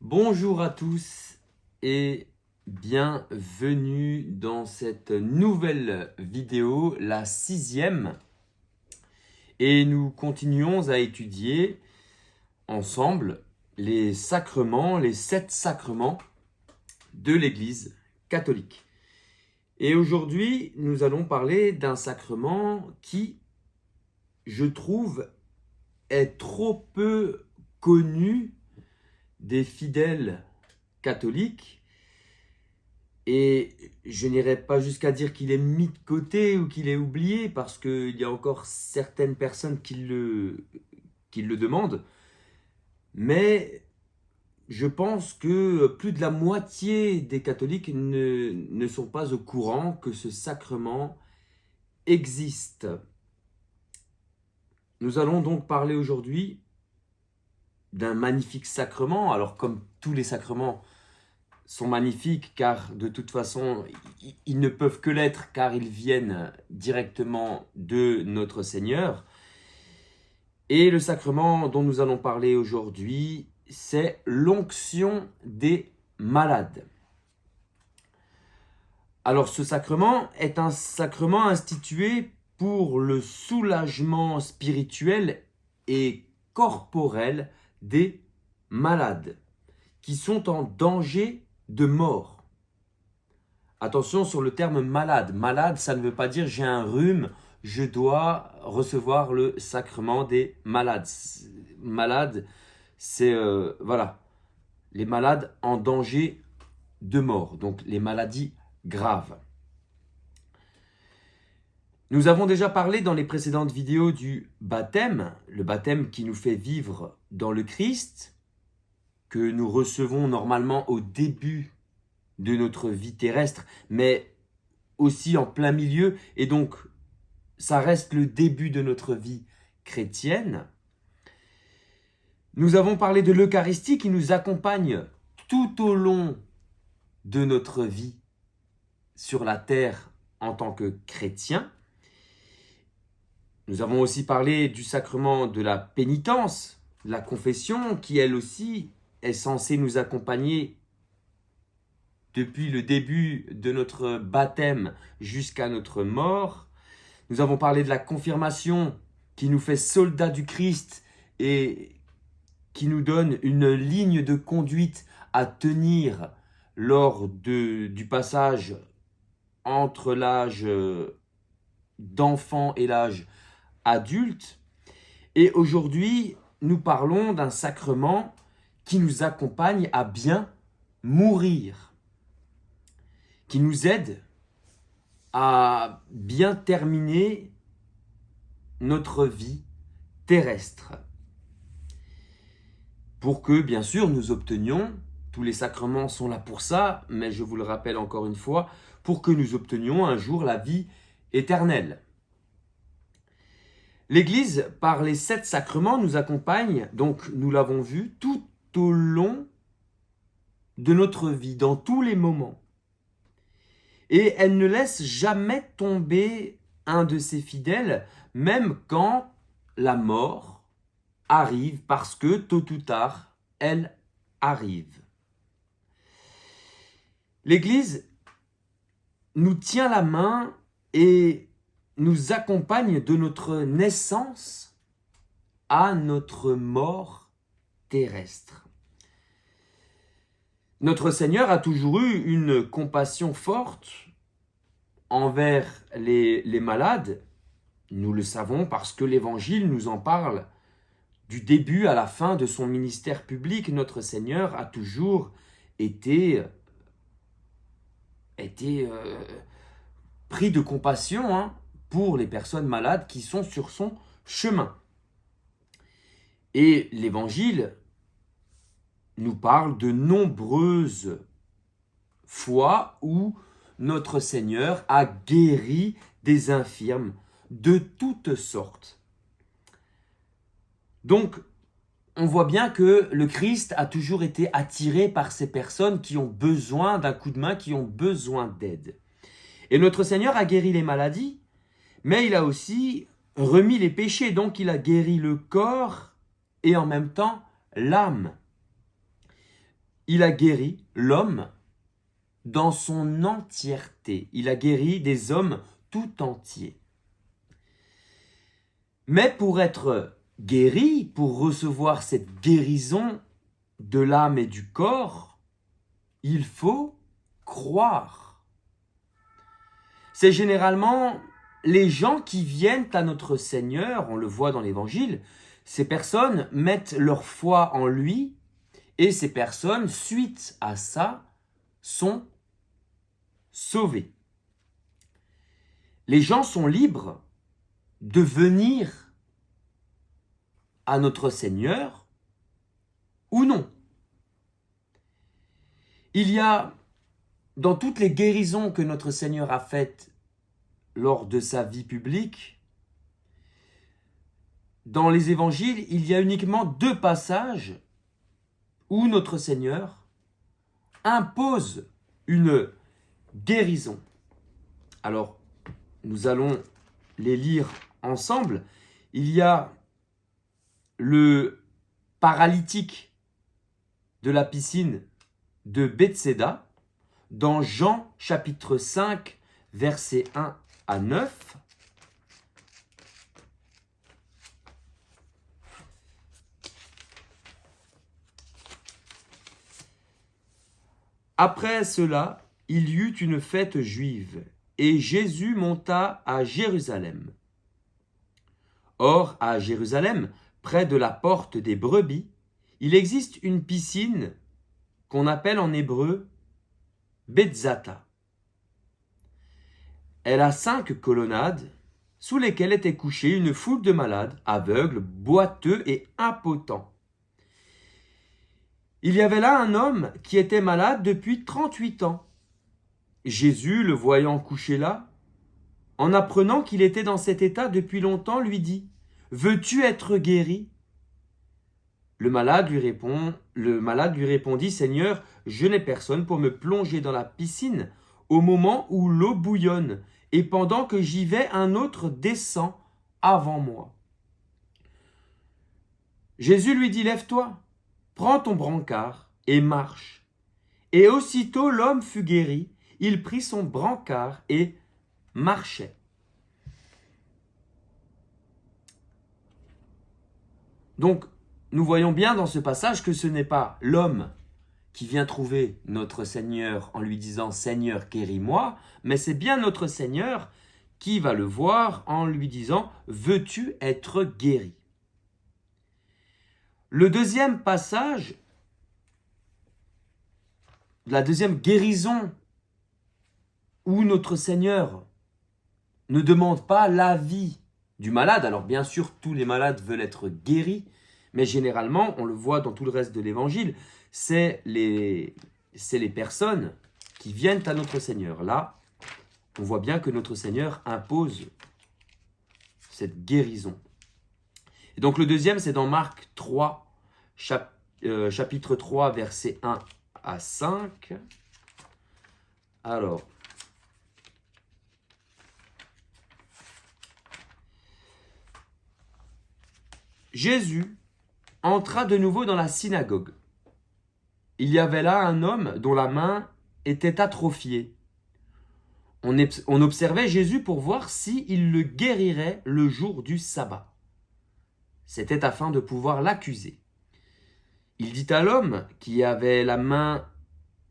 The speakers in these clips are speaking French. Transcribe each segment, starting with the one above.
Bonjour à tous et bienvenue dans cette nouvelle vidéo, la 6e. Et nous continuons à étudier ensemble les sacrements, les 7 sacrements de l'Église catholique. Et aujourd'hui, nous allons parler d'un sacrement qui, je trouve, est trop peu connu des fidèles catholiques, et je n'irai pas jusqu'à dire qu'il est mis de côté ou qu'il est oublié, parce qu'il y a encore certaines personnes qui le demandent, mais je pense que plus de la moitié des catholiques ne sont pas au courant que ce sacrement existe. Nous allons donc parler aujourd'hui d'un magnifique sacrement. Alors, comme tous les sacrements sont magnifiques, car de toute façon, ils ne peuvent que l'être, car ils viennent directement de notre Seigneur. Et le sacrement dont nous allons parler aujourd'hui, c'est l'onction des malades. Alors, ce sacrement est un sacrement institué pour le soulagement spirituel et corporel des malades qui sont en danger de mort. Attention sur le terme malade. Malade, ça ne veut pas dire j'ai un rhume, je dois recevoir le sacrement des malades. Malade, c'est voilà, les malades en danger de mort, donc les maladies graves. Nous avons déjà parlé dans les précédentes vidéos du baptême, le baptême qui nous fait vivre dans le Christ, que nous recevons normalement au début de notre vie terrestre, mais aussi en plein milieu, et donc ça reste le début de notre vie chrétienne. Nous avons parlé de l'Eucharistie qui nous accompagne tout au long de notre vie sur la terre en tant que chrétien. Nous avons aussi parlé du sacrement de la pénitence, de la confession, qui elle aussi est censée nous accompagner depuis le début de notre baptême jusqu'à notre mort. Nous avons parlé de la confirmation qui nous fait soldats du Christ et qui nous donne une ligne de conduite à tenir lors du passage entre l'âge d'enfant et l'âge adulte. Et aujourd'hui, nous parlons d'un sacrement qui nous accompagne à bien mourir, qui nous aide à bien terminer notre vie terrestre. Pour que, bien sûr, nous obtenions, tous les sacrements sont là pour ça, mais je vous le rappelle encore une fois, pour que nous obtenions un jour la vie éternelle. L'Église, par les 7 sacrements, nous accompagne, donc nous l'avons vu, tout au long de notre vie, dans tous les moments. Et elle ne laisse jamais tomber un de ses fidèles, même quand la mort arrive, parce que tôt ou tard, elle arrive. L'Église nous tient la main et nous accompagne de notre naissance à notre mort terrestre. Notre Seigneur a toujours eu une compassion forte envers les malades. Nous le savons parce que l'Évangile nous en parle. Du début à la fin de son ministère public, notre Seigneur a toujours été pris de compassion pour les personnes malades qui sont sur son chemin. Et l'Évangile nous parle de nombreuses fois où notre Seigneur a guéri des infirmes de toutes sortes. Donc, on voit bien que le Christ a toujours été attiré par ces personnes qui ont besoin d'un coup de main, qui ont besoin d'aide. Et notre Seigneur a guéri les maladies, mais il a aussi remis les péchés. Donc, il a guéri le corps et en même temps l'âme. il a guéri l'homme dans son entièreté. Il a guéri des hommes tout entiers. Mais pour être guéri, pour recevoir cette guérison de l'âme et du corps, il faut croire. C'est généralement les gens qui viennent à notre Seigneur, on le voit dans l'Évangile, ces personnes mettent leur foi en lui et ces personnes, suite à ça, sont sauvées. Les gens sont libres de venir à notre Seigneur ou non. Il y a, dans toutes les guérisons que notre Seigneur a faites lors de sa vie publique, dans les évangiles, il y a uniquement 2 passages où notre Seigneur impose une guérison. Alors, nous allons les lire ensemble. Il y a le paralytique de la piscine de Bethséda dans Jean chapitre 5, versets 1 à 9. Après cela, il y eut une fête juive, et Jésus monta à Jérusalem. Or, à Jérusalem, près de la porte des brebis, il existe une piscine qu'on appelle en hébreu Betzata. Elle a 5 colonnades sous lesquelles était couchée une foule de malades, aveugles, boiteux et impotents. Il y avait là un homme qui était malade depuis 38 ans. Jésus, le voyant couché là, en apprenant qu'il était dans cet état depuis longtemps, lui dit « Veux-tu être guéri ?» Le malade lui répondit « Seigneur, je n'ai personne pour me plonger dans la piscine au moment où l'eau bouillonne, et pendant que j'y vais, un autre descend avant moi. » Jésus lui dit « Lève-toi, prends ton brancard et marche. » Et aussitôt l'homme fut guéri, il prit son brancard et marchait. Donc, nous voyons bien dans ce passage que ce n'est pas l'homme qui vient trouver notre Seigneur en lui disant « Seigneur, guéris-moi », mais c'est bien notre Seigneur qui va le voir en lui disant « Veux-tu être guéri ?» Le deuxième passage, la deuxième guérison où notre Seigneur ne demande pas l'avis du malade. Alors bien sûr, tous les malades veulent être guéris, mais généralement, on le voit dans tout le reste de l'Évangile, c'est les personnes qui viennent à notre Seigneur. Là, on voit bien que notre Seigneur impose cette guérison. Et donc le deuxième, c'est dans Marc 3, chapitre 3, versets 1 à 5. Alors, Jésus entra de nouveau dans la synagogue. Il y avait là un homme dont la main était atrophiée. On observait Jésus pour voir s'il le guérirait le jour du sabbat. C'était afin de pouvoir l'accuser. Il dit à l'homme qui avait la main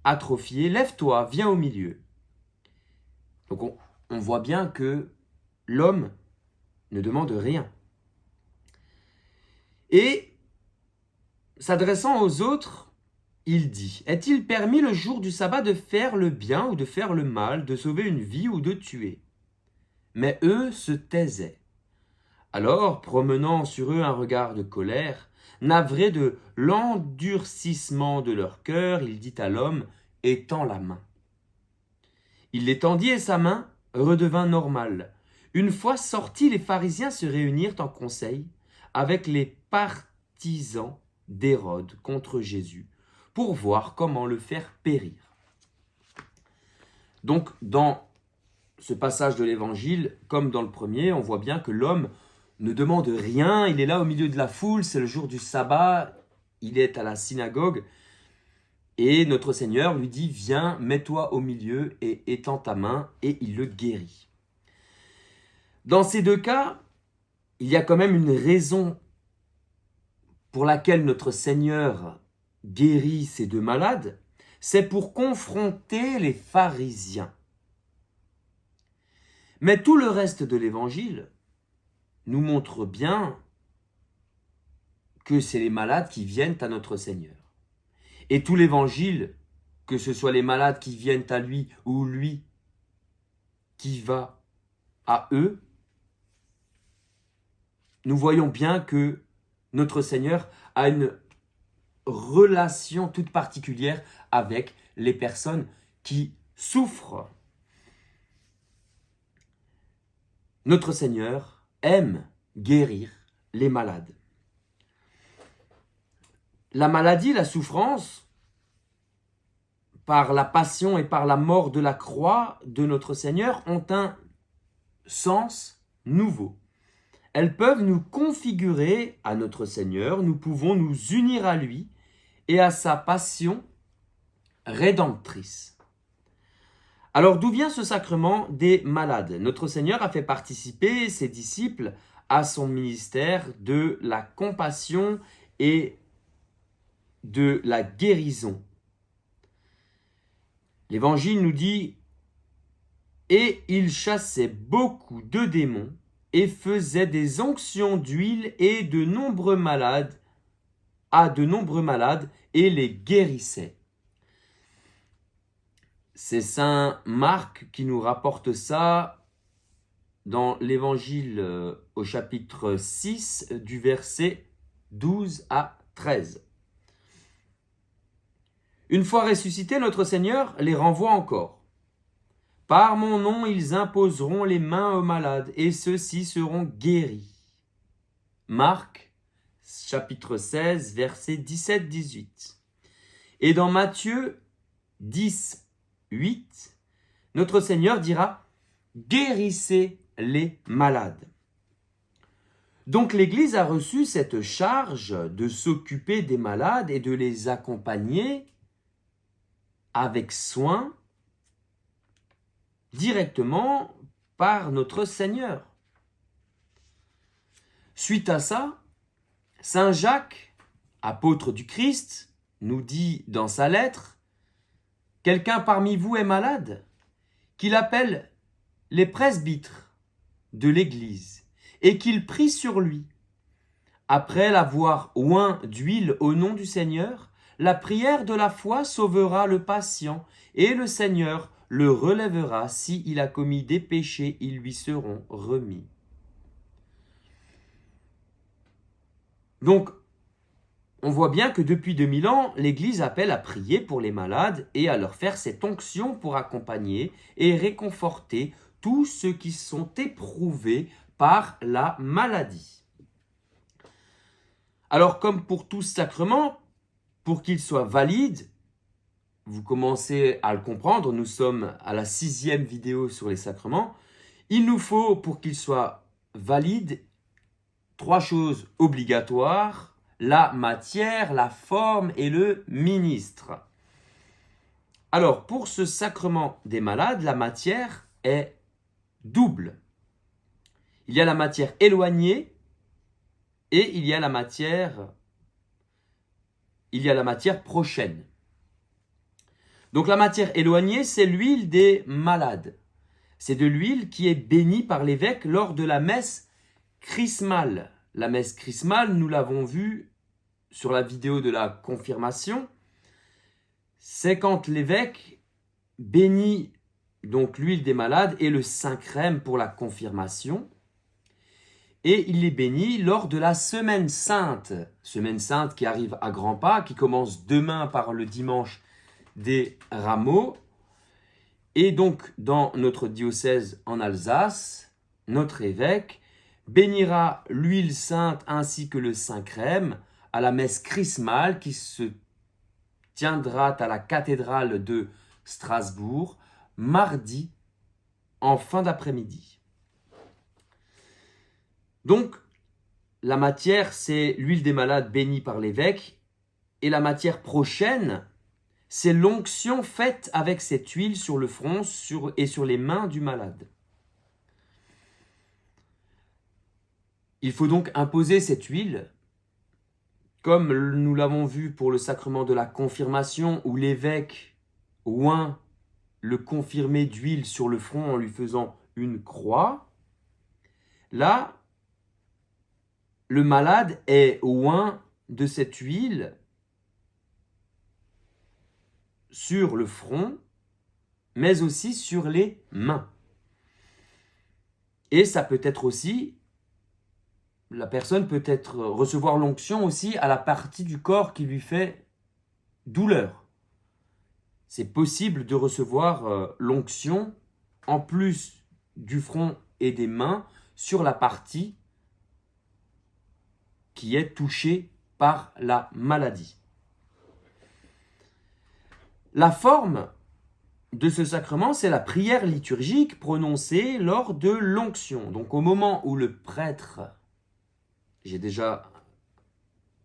atrophiée, « Lève-toi, viens au milieu. » Donc on voit bien que l'homme ne demande rien. Et s'adressant aux autres, il dit « Est-il permis le jour du sabbat de faire le bien ou de faire le mal, de sauver une vie ou de tuer ?» Mais eux se taisaient. Alors, promenant sur eux un regard de colère, navré de l'endurcissement de leur cœur, il dit à l'homme « Étends la main. » Il l'étendit et sa main redevint normale. Une fois sortis, les pharisiens se réunirent en conseil avec les partisans d'Hérode contre Jésus pour voir comment le faire périr. Donc, dans ce passage de l'Évangile, comme dans le premier, on voit bien que l'homme ne demande rien, il est là au milieu de la foule, c'est le jour du sabbat, il est à la synagogue. Et notre Seigneur lui dit, viens, mets-toi au milieu et étends ta main, et il le guérit. Dans ces deux cas, il y a quand même une raison pour laquelle notre Seigneur guérit ces deux malades, c'est pour confronter les pharisiens. Mais tout le reste de l'évangile nous montre bien que c'est les malades qui viennent à notre Seigneur. Et tout l'évangile, que ce soit les malades qui viennent à lui ou lui qui va à eux, nous voyons bien que notre Seigneur a une relation toute particulière avec les personnes qui souffrent. Notre Seigneur aime guérir les malades. La maladie, la souffrance, par la passion et par la mort de la croix de notre Seigneur, ont un sens nouveau. Elles peuvent nous configurer à notre Seigneur, nous pouvons nous unir à lui et à sa passion rédemptrice. Alors d'où vient ce sacrement des malades? Notre Seigneur a fait participer ses disciples à son ministère de la compassion et de la guérison. L'Évangile nous dit « Et il chassait beaucoup de démons et faisait des onctions d'huile et à de nombreux malades et les guérissait. » C'est saint Marc qui nous rapporte ça dans l'Évangile au chapitre 6 du verset 12 à 13. Une fois ressuscités, notre Seigneur les renvoie encore. « Par mon nom, ils imposeront les mains aux malades, et ceux-ci seront guéris. » Marc, chapitre 16, versets 17-18. Et dans Matthieu 10, 8, notre Seigneur dira « Guérissez les malades ». Donc l'Église a reçu cette charge de s'occuper des malades et de les accompagner avec soin directement par notre Seigneur. Suite à ça, saint Jacques, apôtre du Christ, nous dit dans sa lettre « Quelqu'un parmi vous est malade, qu'il appelle les presbytres de l'Église et qu'il prie sur lui. Après l'avoir oint d'huile au nom du Seigneur, la prière de la foi sauvera le patient et le Seigneur le relèvera. S'il a commis des péchés, ils lui seront remis. » Donc, on voit bien que depuis 2000 ans, l'Église appelle à prier pour les malades et à leur faire cette onction pour accompagner et réconforter tous ceux qui sont éprouvés par la maladie. Alors, comme pour tout sacrement, pour qu'il soit valide, vous commencez à le comprendre, nous sommes à la 6e vidéo sur les sacrements, il nous faut, pour qu'il soit valide, 3 choses obligatoires: la matière, la forme et le ministre. Alors, pour ce sacrement des malades, la matière est double. Il y a la matière éloignée et il y a la matière prochaine. Donc la matière éloignée, c'est l'huile des malades. C'est de l'huile qui est bénie par l'évêque lors de la messe chrismale. La messe chrismale, nous l'avons vu sur la vidéo de la confirmation, c'est quand l'évêque bénit donc l'huile des malades et le Saint-Crème pour la confirmation. Et il les bénit lors de la Semaine Sainte qui arrive à grands pas, qui commence demain par le dimanche des Rameaux. Et donc, dans notre diocèse en Alsace, notre évêque bénira l'huile sainte ainsi que le Saint-Crème à la messe chrismale qui se tiendra à la cathédrale de Strasbourg mardi en fin d'après-midi. Donc, la matière, c'est l'huile des malades bénie par l'évêque, et la matière prochaine, c'est l'onction faite avec cette huile sur le front et sur les mains du malade. Il faut donc imposer cette huile, comme nous l'avons vu pour le sacrement de la confirmation, où l'évêque oint le confirmé d'huile sur le front en lui faisant une croix. Là, le malade est oint de cette huile sur le front, mais aussi sur les mains. Et ça peut être aussi, la personne peut recevoir l'onction aussi à la partie du corps qui lui fait douleur. C'est possible de recevoir l'onction en plus du front et des mains sur la partie qui est touchée par la maladie. La forme de ce sacrement, c'est la prière liturgique prononcée lors de l'onction. Donc au moment où le prêtre, j'ai déjà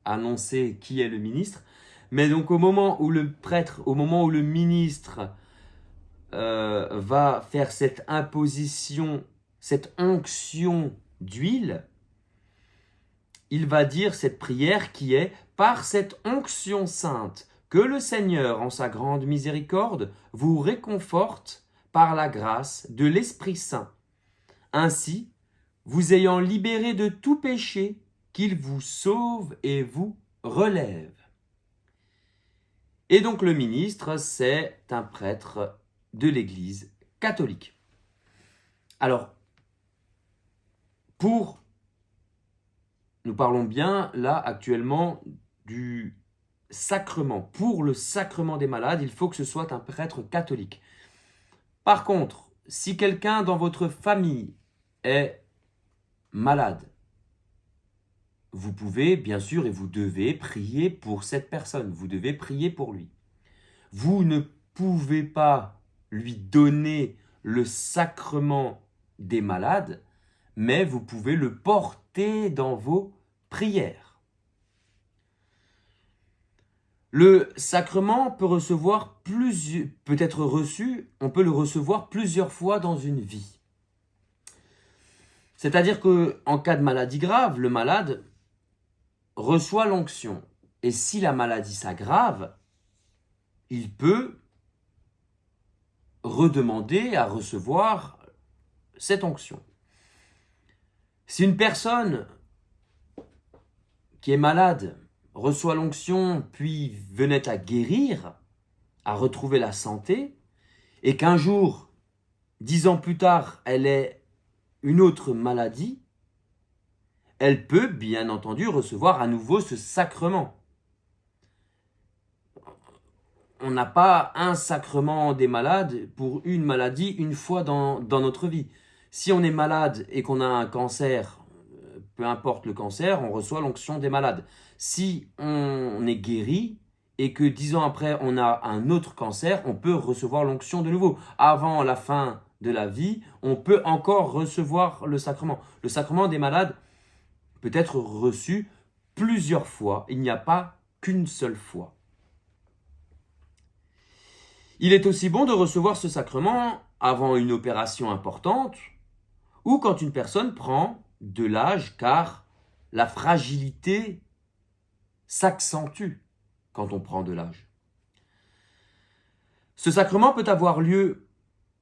annoncé qui est le ministre, mais donc au moment où le prêtre, au moment où le ministre va faire cette imposition, cette onction d'huile, il va dire cette prière qui est « Par cette onction sainte, que le Seigneur, en sa grande miséricorde, vous réconforte par la grâce de l'Esprit Saint. Ainsi, vous ayant libéré de tout péché, qu'il vous sauve et vous relève. » Et donc le ministre, c'est un prêtre de l'Église catholique. Alors, nous parlons bien là actuellement du sacrement. Pour le sacrement des malades, il faut que ce soit un prêtre catholique. Par contre, si quelqu'un dans votre famille est malade, vous pouvez bien sûr et vous devez prier pour cette personne. Vous devez prier pour lui. Vous ne pouvez pas lui donner le sacrement des malades, mais vous pouvez le porter dans vos prières. Le sacrement peut être reçu, on peut le recevoir plusieurs fois dans une vie. C'est-à-dire qu'en cas de maladie grave, le malade reçoit l'onction. Et si la maladie s'aggrave, il peut redemander à recevoir cette onction. Si une personne qui est malade reçoit l'onction, puis venait à guérir, à retrouver la santé, et qu'un jour, 10 ans plus tard, elle ait une autre maladie, elle peut bien entendu recevoir à nouveau ce sacrement. On n'a pas un sacrement des malades pour une maladie une fois dans notre vie. Si on est malade et qu'on a un cancer, peu importe le cancer, on reçoit l'onction des malades. Si on est guéri et que 10 ans après on a un autre cancer, on peut recevoir l'onction de nouveau. Avant la fin de la vie, on peut encore recevoir le sacrement. Le sacrement des malades peut être reçu plusieurs fois. Il n'y a pas qu'une seule fois. Il est aussi bon de recevoir ce sacrement avant une opération importante ou quand une personne prend de l'âge, car la fragilité s'accentue quand on prend de l'âge. Ce sacrement peut avoir lieu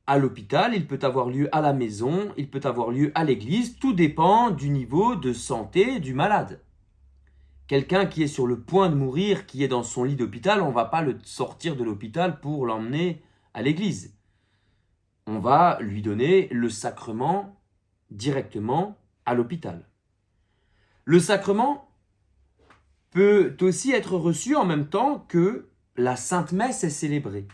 à l'hôpital, il peut avoir lieu à la maison, il peut avoir lieu à l'église, tout dépend du niveau de santé du malade. Quelqu'un qui est sur le point de mourir, qui est dans son lit d'hôpital, on ne va pas le sortir de l'hôpital pour l'emmener à l'église. On va lui donner le sacrement directement à l'hôpital. Le sacrement peut aussi être reçu en même temps que la Sainte Messe est célébrée.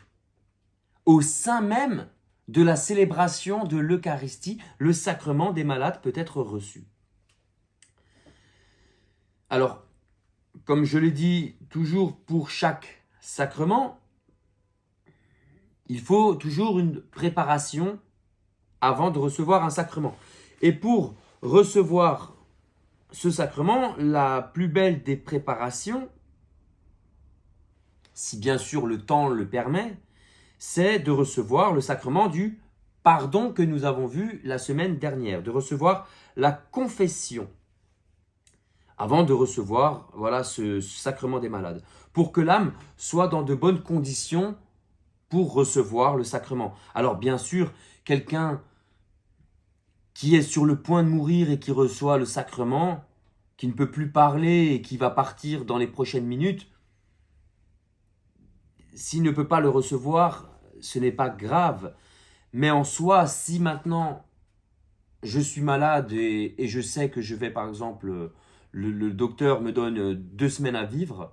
Au sein même de la célébration de l'Eucharistie, le sacrement des malades peut être reçu. Alors, comme je l'ai dit, toujours pour chaque sacrement, il faut toujours une préparation avant de recevoir un sacrement. Et pour recevoir ce sacrement, la plus belle des préparations, si bien sûr le temps le permet, c'est de recevoir le sacrement du pardon que nous avons vu la semaine dernière, de recevoir la confession avant de recevoir ce sacrement des malades, pour que l'âme soit dans de bonnes conditions pour recevoir le sacrement. Alors bien sûr, quelqu'un qui est sur le point de mourir et qui reçoit le sacrement, qui ne peut plus parler et qui va partir dans les prochaines minutes, s'il ne peut pas le recevoir, ce n'est pas grave. Mais en soi, si maintenant je suis malade et je sais que je vais, par exemple, le docteur me donne 2 semaines à vivre,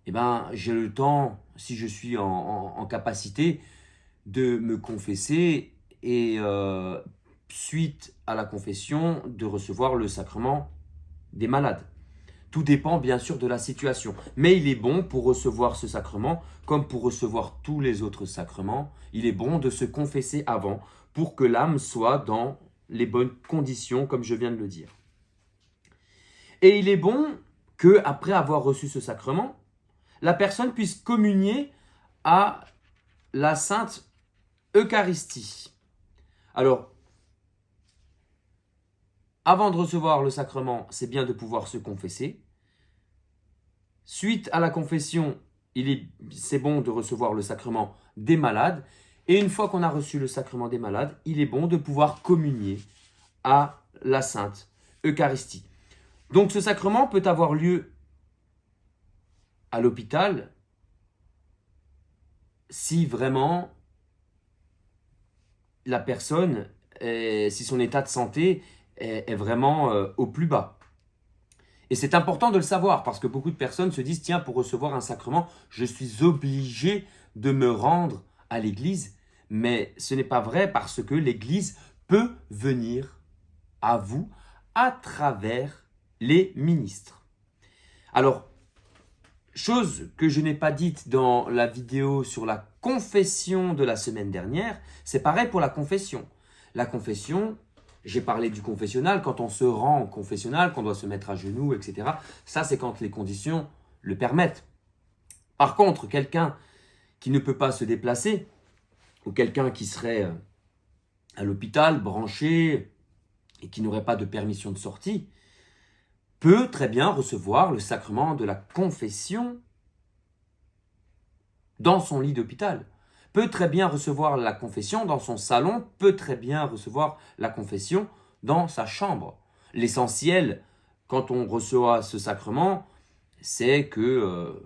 eh ben, j'ai le temps, si je suis en capacité, de me confesser et suite à la confession, de recevoir le sacrement des malades. Tout dépend bien sûr de la situation. Mais il est bon pour recevoir ce sacrement, comme pour recevoir tous les autres sacrements, il est bon de se confesser avant pour que l'âme soit dans les bonnes conditions, comme je viens de le dire. Et il est bon que, après avoir reçu ce sacrement, la personne puisse communier à la Sainte Eucharistie. Alors, avant de recevoir le sacrement, c'est bien de pouvoir se confesser. Suite à la confession, c'est bon de recevoir le sacrement des malades. Et une fois qu'on a reçu le sacrement des malades, il est bon de pouvoir communier à la Sainte Eucharistie. Donc ce sacrement peut avoir lieu à l'hôpital si vraiment la personne, si son état de santé est vraiment au plus bas. Et c'est important de le savoir parce que beaucoup de personnes se disent, tiens, pour recevoir un sacrement, je suis obligé de me rendre à l'église. Mais ce n'est pas vrai parce que l'église peut venir à vous à travers les ministres. Alors, chose que je n'ai pas dite dans la vidéo sur la confession de la semaine dernière, c'est pareil pour la confession. La confession, j'ai parlé du confessionnal, quand on se rend au confessionnal, qu'on doit se mettre à genoux, etc. Ça, c'est quand les conditions le permettent. Par contre, quelqu'un qui ne peut pas se déplacer, ou quelqu'un qui serait à l'hôpital, branché, et qui n'aurait pas de permission de sortie, peut très bien recevoir le sacrement de la confession dans son lit d'hôpital, peut très bien recevoir la confession dans son salon, peut très bien recevoir la confession dans sa chambre. L'essentiel, quand on reçoit ce sacrement, c'est que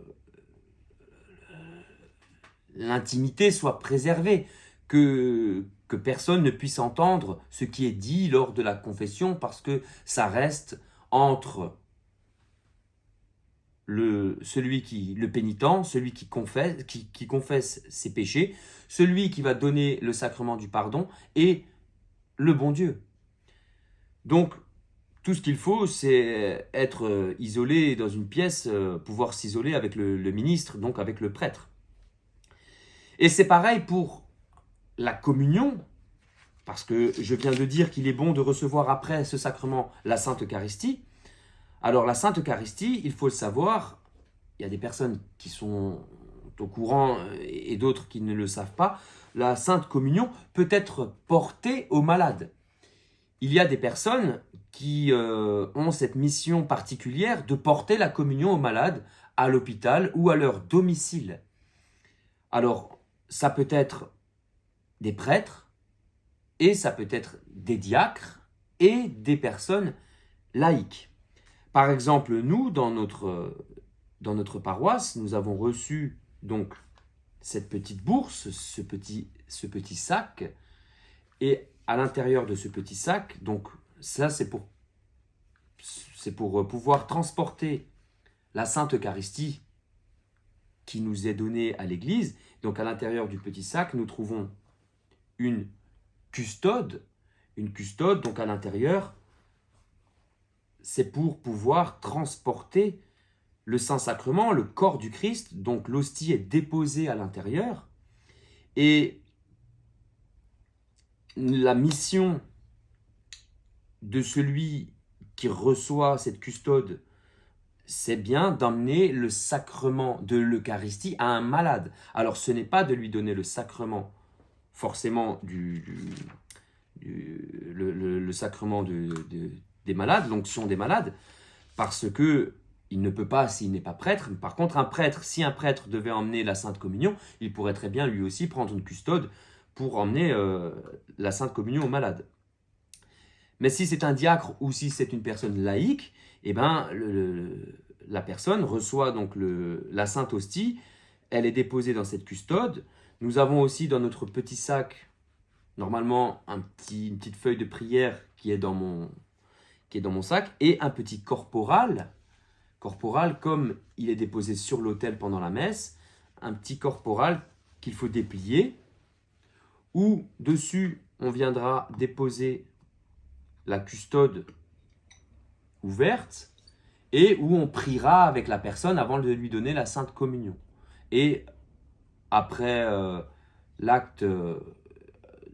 l'intimité soit préservée, que personne ne puisse entendre ce qui est dit lors de la confession parce que ça reste entre le pénitent, celui qui confesse ses péchés, celui qui va donner le sacrement du pardon et le bon Dieu. Donc, tout ce qu'il faut, c'est être isolé dans une pièce, pouvoir s'isoler avec le ministre, donc avec le prêtre. Et c'est pareil pour la communion, parce que je viens de dire qu'il est bon de recevoir après ce sacrement la Sainte Eucharistie. Alors la Sainte Eucharistie, il faut le savoir, il y a des personnes qui sont au courant et d'autres qui ne le savent pas, la Sainte Communion peut être portée aux malades. Il y a des personnes qui ont cette mission particulière de porter la communion aux malades à l'hôpital ou à leur domicile. Alors, ça peut être des prêtres et ça peut être des diacres et des personnes laïques. Par exemple, nous, dans notre paroisse, nous avons reçu donc cette petite bourse, ce petit sac, et à l'intérieur de ce petit sac, donc ça c'est pour pouvoir transporter la Sainte Eucharistie qui nous est donnée à l'église. Donc à l'intérieur du petit sac, nous trouvons une custode, donc à l'intérieur, c'est pour pouvoir transporter le Saint-Sacrement, le corps du Christ, donc l'hostie est déposée à l'intérieur, et la mission de celui qui reçoit cette custode, c'est bien d'emmener le sacrement de l'Eucharistie à un malade. Alors ce n'est pas de lui donner le sacrement forcément le sacrement des malades, l'onction des malades, parce que il ne peut pas s'il n'est pas prêtre. Par contre, si un prêtre devait emmener la Sainte Communion, il pourrait très bien lui aussi prendre une custode pour emmener la Sainte Communion aux malades. Mais si c'est un diacre ou si c'est une personne laïque, eh ben, la personne reçoit donc la Sainte Hostie, elle est déposée dans cette custode. Nous avons aussi dans notre petit sac, normalement, une petite feuille de prière qui est dans mon sac, et un petit corporal, comme il est déposé sur l'autel pendant la messe, un petit corporal qu'il faut déplier, où dessus on viendra déposer la custode ouverte et où on priera avec la personne avant de lui donner la Sainte Communion. Et après l'acte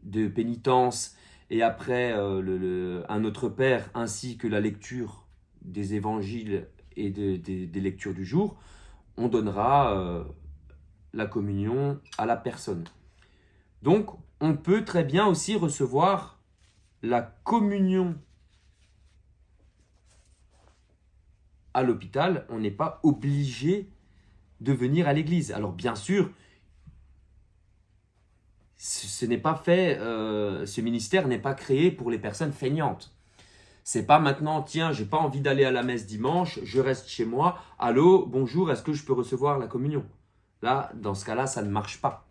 de pénitence et après un Notre Père ainsi que la lecture des évangiles et des lectures du jour, on donnera la communion à la personne. Donc, on peut très bien aussi recevoir la communion à l'hôpital. On n'est pas obligé de venir à l'église. Alors, bien sûr, ce n'est pas fait, ce ministère n'est pas créé pour les personnes feignantes. C'est pas maintenant, tiens, j'ai pas envie d'aller à la messe dimanche, je reste chez moi. Allô, bonjour, est-ce que je peux recevoir la communion? Là, dans ce cas-là, ça ne marche pas.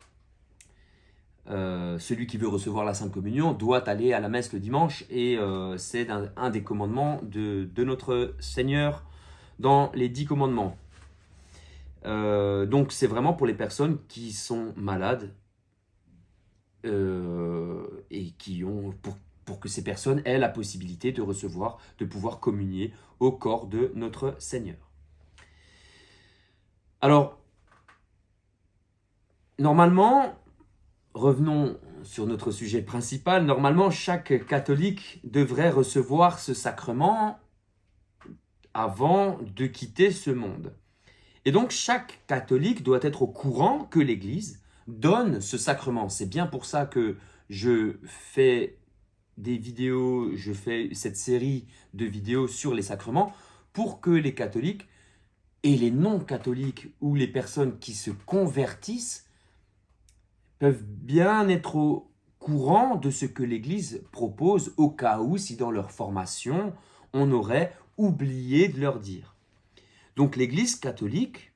Celui qui veut recevoir la Sainte Communion doit aller à la messe le dimanche et c'est un des commandements de notre Seigneur dans les 10 commandements. Donc c'est vraiment pour les personnes qui sont malades et qui ont, pour que ces personnes aient la possibilité de pouvoir communier au corps de notre Seigneur. Alors, normalement, revenons sur notre sujet principal. Normalement, chaque catholique devrait recevoir ce sacrement avant de quitter ce monde. Et donc, chaque catholique doit être au courant que l'Église donne ce sacrement. C'est bien pour ça que je fais des vidéos, je fais cette série de vidéos sur les sacrements pour que les catholiques et les non-catholiques ou les personnes qui se convertissent peuvent bien être au courant de ce que l'Église propose au cas où, si dans leur formation, on aurait oublié de leur dire. Donc l'Église catholique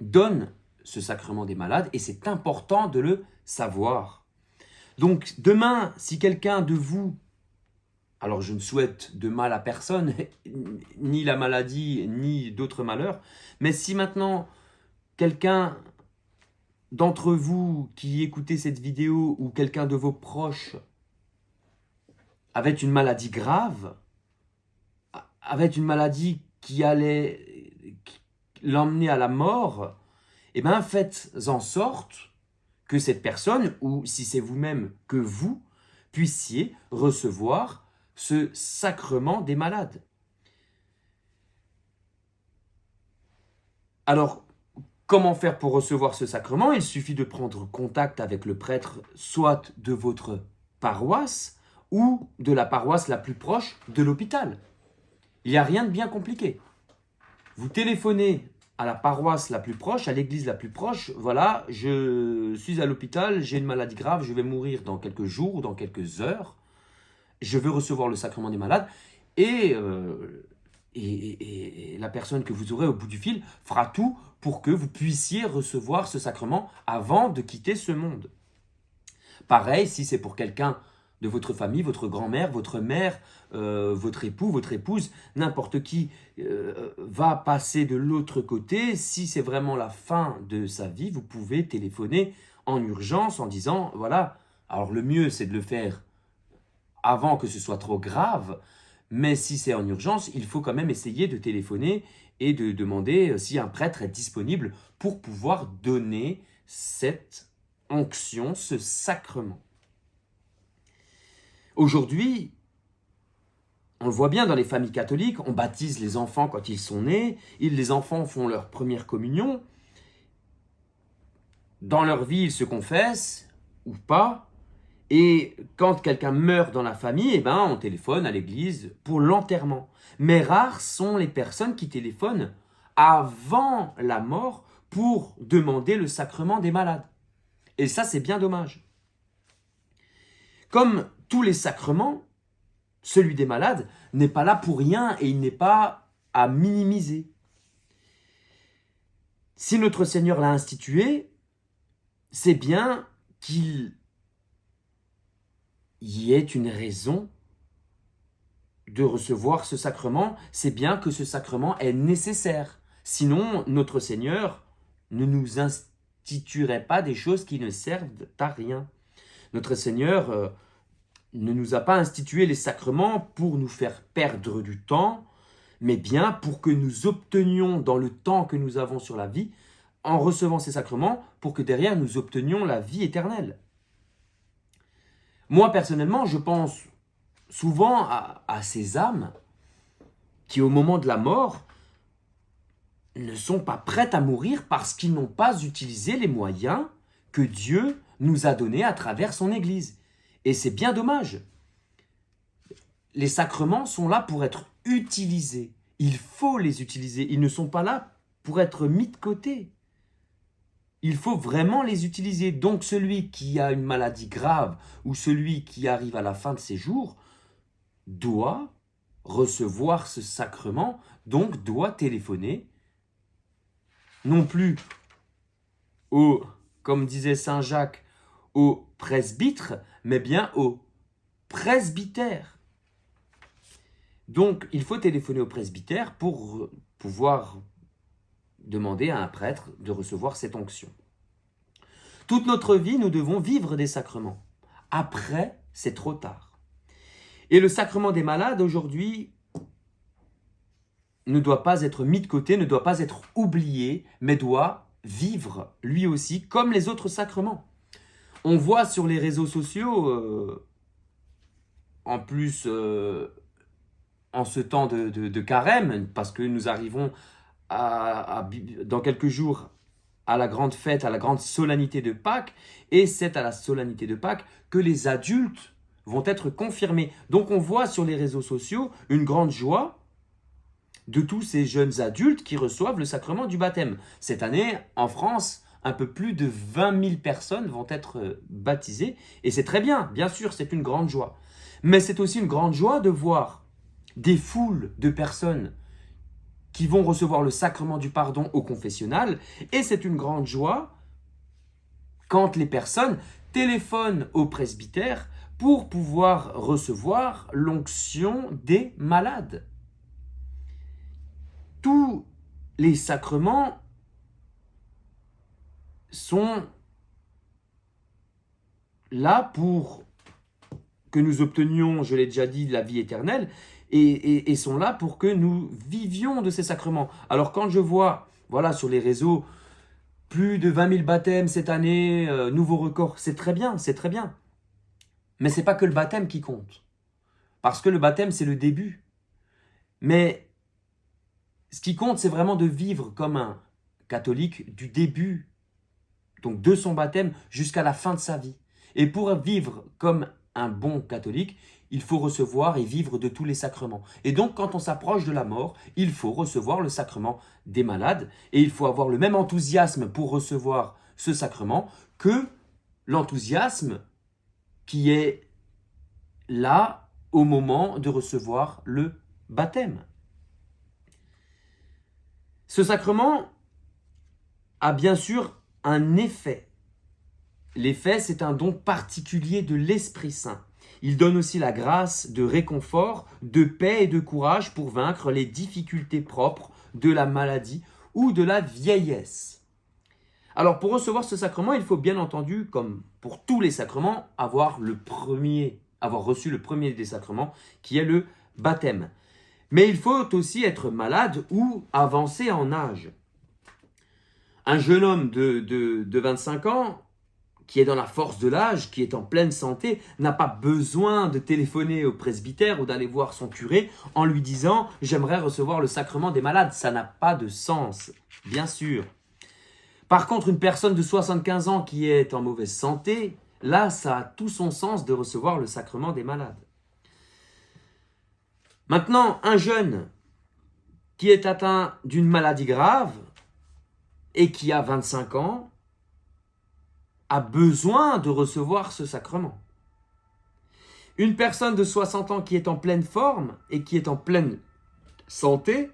donne ce sacrement des malades et c'est important de le savoir. Donc demain, si quelqu'un de vous, alors je ne souhaite de mal à personne, ni la maladie, ni d'autres malheurs, mais si maintenant quelqu'un d'entre vous qui écoutez cette vidéo ou quelqu'un de vos proches avait une maladie grave, avait une maladie qui allait l'emmener à la mort, eh bien faites en sorte que cette personne, ou si c'est vous-même, que vous puissiez recevoir ce sacrement des malades. Alors, comment faire pour recevoir ce sacrement? Il suffit de prendre contact avec le prêtre, soit de votre paroisse, ou de la paroisse la plus proche de l'hôpital. Il n'y a rien de bien compliqué. Vous téléphonez à la paroisse la plus proche, à l'église la plus proche. Voilà, je suis à l'hôpital, j'ai une maladie grave, je vais mourir dans quelques jours ou dans quelques heures. Je veux recevoir le sacrement des malades. Et la personne que vous aurez au bout du fil fera tout pour que vous puissiez recevoir ce sacrement avant de quitter ce monde. Pareil, si c'est pour quelqu'un de votre famille, votre grand-mère, votre mère, votre époux, votre épouse, n'importe qui va passer de l'autre côté. Si c'est vraiment la fin de sa vie, vous pouvez téléphoner en urgence en disant, voilà, alors le mieux c'est de le faire avant que ce soit trop grave, mais si c'est en urgence, il faut quand même essayer de téléphoner et de demander si un prêtre est disponible pour pouvoir donner cette onction, ce sacrement. Aujourd'hui, on le voit bien dans les familles catholiques, on baptise les enfants quand ils sont nés, les enfants font leur première communion. Dans leur vie, ils se confessent ou pas. Et quand quelqu'un meurt dans la famille, eh ben, on téléphone à l'église pour l'enterrement. Mais rares sont les personnes qui téléphonent avant la mort pour demander le sacrement des malades. Et ça, c'est bien dommage. Comme tous les sacrements, celui des malades n'est pas là pour rien et il n'est pas à minimiser. Si notre Seigneur l'a institué, c'est bien qu'il y ait une raison de recevoir ce sacrement, c'est bien que ce sacrement est nécessaire. Sinon, notre Seigneur ne nous instituerait pas des choses qui ne servent à rien. Notre Seigneur ne nous a pas institué les sacrements pour nous faire perdre du temps, mais bien pour que nous obtenions dans le temps que nous avons sur la vie, en recevant ces sacrements, pour que derrière nous obtenions la vie éternelle. Moi, personnellement, je pense souvent à ces âmes qui, au moment de la mort, ne sont pas prêtes à mourir parce qu'ils n'ont pas utilisé les moyens que Dieu nous a donnés à travers son Église. Et c'est bien dommage. Les sacrements sont là pour être utilisés. Il faut les utiliser. Ils ne sont pas là pour être mis de côté. Il faut vraiment les utiliser. Donc celui qui a une maladie grave ou celui qui arrive à la fin de ses jours doit recevoir ce sacrement, donc doit téléphoner, non plus au, comme disait Saint Jacques, au presbytre, mais bien au presbytère. Donc il faut téléphoner au presbytère pour pouvoir demander à un prêtre de recevoir cette onction. Toute notre vie, nous devons vivre des sacrements. Après, c'est trop tard. Et le sacrement des malades, aujourd'hui, ne doit pas être mis de côté, ne doit pas être oublié, mais doit vivre, lui aussi, comme les autres sacrements. On voit sur les réseaux sociaux, en plus, en ce temps de carême, parce que nous arrivons dans quelques jours à la grande fête, à la grande solennité de Pâques, et c'est à la solennité de Pâques que les adultes vont être confirmés. Donc on voit sur les réseaux sociaux une grande joie de tous ces jeunes adultes qui reçoivent le sacrement du baptême. Cette année, en France, un peu plus de 20 000 personnes vont être baptisées, et c'est très bien, bien sûr, c'est une grande joie. Mais c'est aussi une grande joie de voir des foules de personnes qui vont recevoir le sacrement du pardon au confessionnal, et c'est une grande joie quand les personnes téléphonent au presbytère pour pouvoir recevoir l'onction des malades. Tous les sacrements sont là pour que nous obtenions, je l'ai déjà dit, la vie éternelle, et sont là pour que nous vivions de ces sacrements. Alors quand je vois, voilà, sur les réseaux, plus de 20 000 baptêmes cette année, nouveau record, c'est très bien, c'est très bien. Mais ce n'est pas que le baptême qui compte. Parce que le baptême, c'est le début. Mais ce qui compte, c'est vraiment de vivre comme un catholique du début, donc de son baptême, jusqu'à la fin de sa vie. Et pour vivre comme un bon catholique, il faut recevoir et vivre de tous les sacrements. Et donc, quand on s'approche de la mort, il faut recevoir le sacrement des malades. Et il faut avoir le même enthousiasme pour recevoir ce sacrement que l'enthousiasme qui est là au moment de recevoir le baptême. Ce sacrement a bien sûr un effet. L'effet, c'est un don particulier de l'Esprit Saint. Il donne aussi la grâce de réconfort, de paix et de courage pour vaincre les difficultés propres de la maladie ou de la vieillesse. Alors, pour recevoir ce sacrement, il faut bien entendu, comme pour tous les sacrements, avoir reçu le premier des sacrements, qui est le baptême. Mais il faut aussi être malade ou avancé en âge. Un jeune homme de 25 ans qui est dans la force de l'âge, qui est en pleine santé, n'a pas besoin de téléphoner au presbytère ou d'aller voir son curé en lui disant « j'aimerais recevoir le sacrement des malades ». Ça n'a pas de sens, bien sûr. Par contre, une personne de 75 ans qui est en mauvaise santé, là, ça a tout son sens de recevoir le sacrement des malades. Maintenant, un jeune qui est atteint d'une maladie grave et qui a 25 ans a besoin de recevoir ce sacrement. Une personne de 60 ans qui est en pleine forme et qui est en pleine santé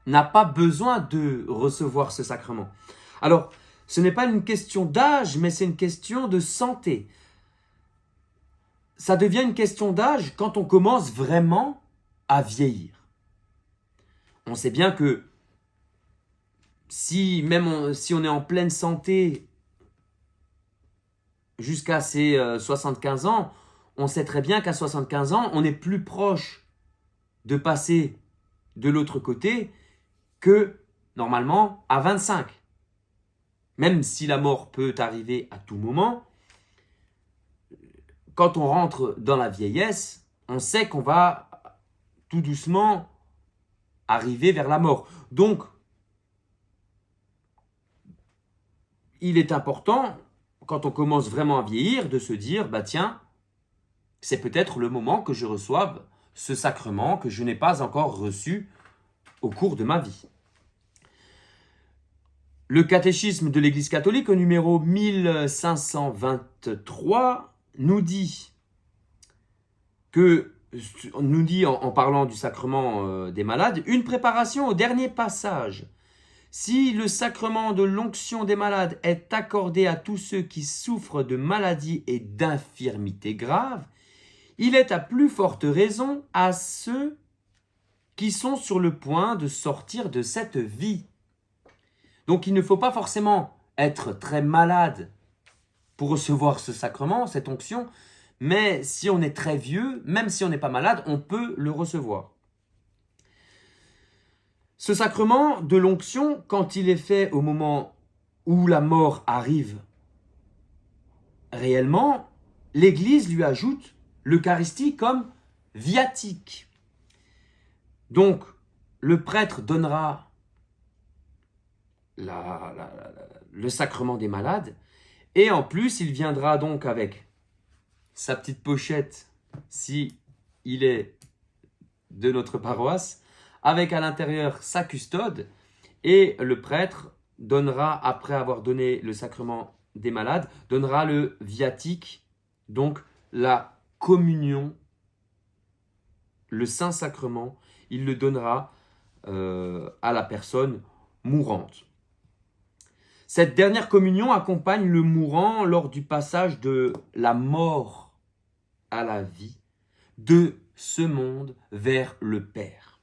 n'a pas besoin de recevoir ce sacrement. Alors, ce n'est pas une question d'âge, mais c'est une question de santé. Ça devient une question d'âge quand on commence vraiment à vieillir. On sait bien que si on est en pleine santé jusqu'à ses 75 ans, on sait très bien qu'à 75 ans, on est plus proche de passer de l'autre côté que normalement à 25. Même si la mort peut arriver à tout moment, quand on rentre dans la vieillesse, on sait qu'on va tout doucement arriver vers la mort. Donc, il est important, quand on commence vraiment à vieillir, de se dire, bah tiens, c'est peut-être le moment que je reçoive ce sacrement que je n'ai pas encore reçu au cours de ma vie. Le catéchisme de l'Église catholique, au numéro 1523, nous dit en parlant du sacrement des malades, une préparation au dernier passage. Si le sacrement de l'onction des malades est accordé à tous ceux qui souffrent de maladies et d'infirmités graves, il est à plus forte raison à ceux qui sont sur le point de sortir de cette vie. Donc il ne faut pas forcément être très malade pour recevoir ce sacrement, cette onction, mais si on est très vieux, même si on n'est pas malade, on peut le recevoir. Ce sacrement de l'onction, quand il est fait au moment où la mort arrive réellement, l'Église lui ajoute l'Eucharistie comme viatique. Donc, le prêtre donnera le sacrement des malades, et en plus, il viendra donc avec sa petite pochette, si il est de notre paroisse, avec à l'intérieur sa custode, et le prêtre donnera, après avoir donné le sacrement des malades, donnera le viatique, donc la communion, le Saint-Sacrement, il le donnera à la personne mourante. Cette dernière communion accompagne le mourant lors du passage de la mort à la vie, de ce monde vers le Père.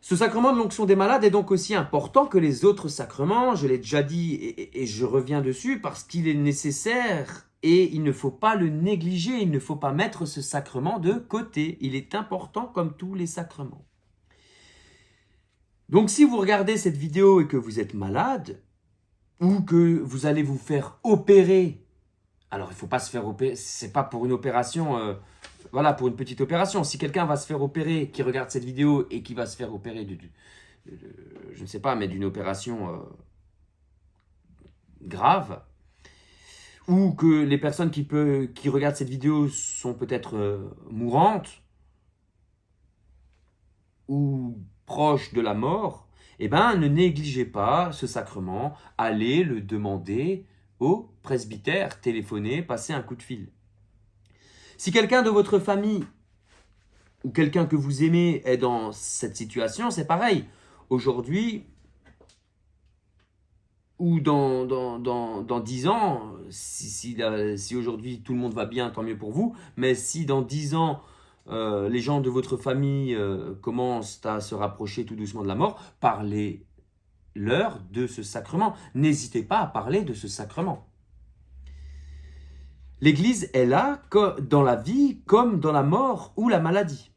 Ce sacrement de l'onction des malades est donc aussi important que les autres sacrements, je l'ai déjà dit et je reviens dessus, parce qu'il est nécessaire et il ne faut pas le négliger, il ne faut pas mettre ce sacrement de côté. Il est important comme tous les sacrements. Donc si vous regardez cette vidéo et que vous êtes malade, ou que vous allez vous faire opérer, alors il ne faut pas se faire opérer, ce n'est pas pour une opération, voilà, pour une petite opération. Si quelqu'un va se faire opérer, qui regarde cette vidéo et qui va se faire opérer, je ne sais pas, mais d'une opération grave, ou que les personnes qui regardent cette vidéo sont peut-être mourantes, ou proches de la mort, eh bien, ne négligez pas ce sacrement, allez le demander au presbytère, téléphonez, passez un coup de fil. Si quelqu'un de votre famille ou quelqu'un que vous aimez est dans cette situation, c'est pareil. Aujourd'hui ou dans 10 ans, si aujourd'hui tout le monde va bien, tant mieux pour vous, mais si dans 10 ans, les gens de votre famille commencent à se rapprocher tout doucement de la mort, parlez-leur de ce sacrement. N'hésitez pas à parler de ce sacrement. L'Église est là dans la vie comme dans la mort ou la maladie.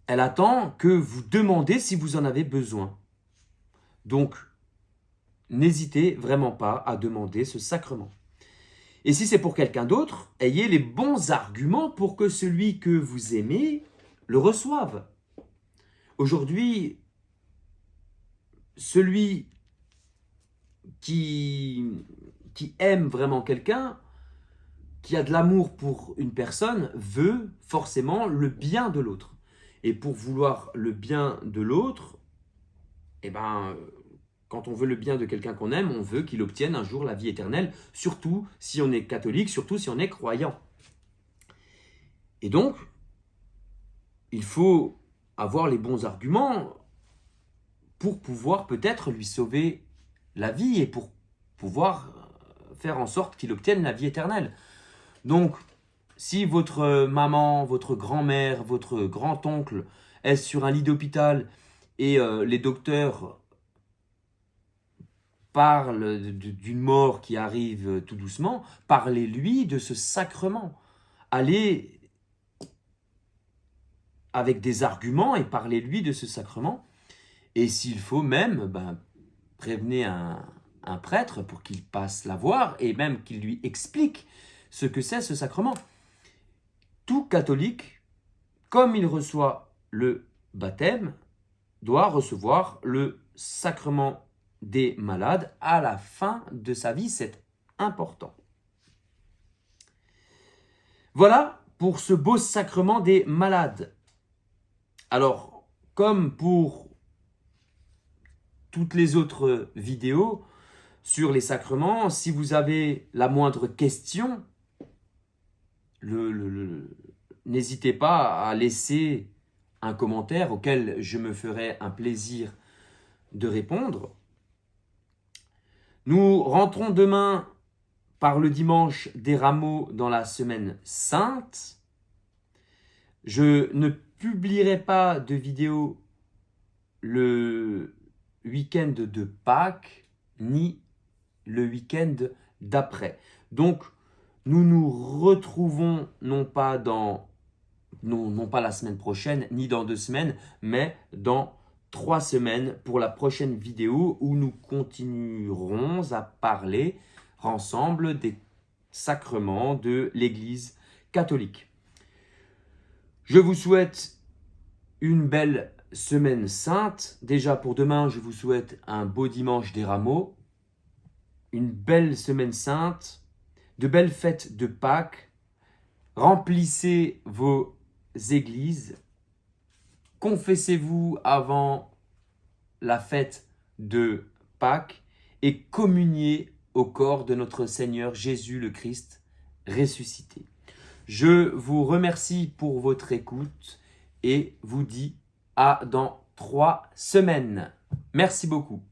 Elle attend que vous demandez si vous en avez besoin. Donc, n'hésitez vraiment pas à demander ce sacrement. Et si c'est pour quelqu'un d'autre, ayez les bons arguments pour que celui que vous aimez le reçoive. Aujourd'hui, celui qui aime vraiment quelqu'un, qui a de l'amour pour une personne, veut forcément le bien de l'autre. Et pour vouloir le bien de l'autre, eh ben, quand on veut le bien de quelqu'un qu'on aime, on veut qu'il obtienne un jour la vie éternelle, surtout si on est catholique, surtout si on est croyant. Et donc, il faut avoir les bons arguments pour pouvoir peut-être lui sauver la vie et pour pouvoir faire en sorte qu'il obtienne la vie éternelle. Donc, si votre maman, votre grand-mère, votre grand-oncle est sur un lit d'hôpital et les docteurs parlent d'une mort qui arrive tout doucement, parlez-lui de ce sacrement. Allez avec des arguments et parlez-lui de ce sacrement. Et s'il faut même, prévenez un prêtre pour qu'il passe la voir et même qu'il lui explique ce que c'est ce sacrement. Tout catholique, comme il reçoit le baptême, doit recevoir le sacrement des malades à la fin de sa vie. C'est important. Voilà pour ce beau sacrement des malades. Alors, comme pour toutes les autres vidéos sur les sacrements, si vous avez la moindre question, n'hésitez pas à laisser un commentaire auquel je me ferai un plaisir de répondre. Nous rentrons demain par le dimanche des rameaux dans la semaine sainte. Je ne publierai pas de vidéo le week-end de Pâques ni le week-end d'après. Donc, nous nous retrouvons non pas la semaine prochaine, ni dans 2 semaines, mais dans 3 semaines pour la prochaine vidéo où nous continuerons à parler ensemble des sacrements de l'Église catholique. Je vous souhaite une belle semaine sainte. Déjà pour demain, je vous souhaite un beau dimanche des rameaux, une belle semaine sainte, de belles fêtes de Pâques. Remplissez vos églises, confessez-vous avant la fête de Pâques et communiez au corps de notre Seigneur Jésus le Christ ressuscité. Je vous remercie pour votre écoute et vous dis à dans 3 semaines. Merci beaucoup.